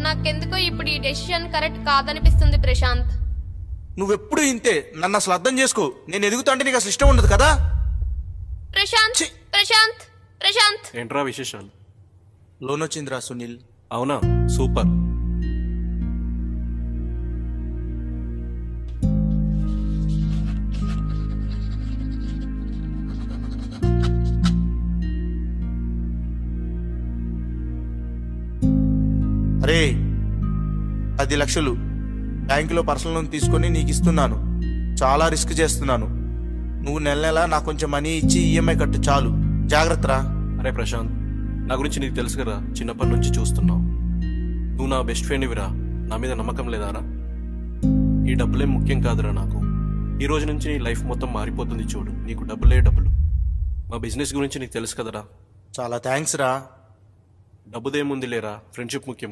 నాకెందుకో ఇప్పుడు ఈ డెసిషన్ కరెక్ట్ కాదనిపిస్తుంది ప్రశాంత్. నువ్వెప్పుడు ఇంతే, నన్ను అసలు అర్థం చేసుకో. నేను ఎదుగుతా అంటే నీకు అసలు ఇష్టం ఉండదు కదా. ప్రశాంత్ ప్రశాంత్ ప్రశాంత్ ఏంట్రా విశేషాలు? లోన్ వచ్చిందిరా సునీల్. అవునా, సూపర్. అరే 10 లక్షలు బ్యాంకులో పర్సనల్ లోన్ తీసుకొని నీకు ఇస్తున్నాను. చాలా రిస్క్ చేస్తున్నాను. నువ్వు నెల నెల నాకు కొంచెం మనీ ఇచ్చి ఈఎంఐ కట్టు చాలు. జాగ్రత్తరా. అరే ప్రశాంత్, నా గురించి నీకు తెలుసు కదా, చిన్నప్పటి నుంచి చూస్తున్నావు. నువ్వు నా బెస్ట్ ఫ్రెండ్విరా. నా మీద నమ్మకం లేదారా? ఈ డబ్బులేం ముఖ్యం కాదురా నాకు. ఈ రోజు నుంచి నీ లైఫ్ మొత్తం మారిపోతుంది చూడు. నీకు డబ్బులే డబ్బులు. మా బిజినెస్ గురించి నీకు తెలుసు కదరా. చాలా థ్యాంక్స్ రా. డబ్బుదేముంది లేరా, ఫ్రెండ్షిప్ ముఖ్యం.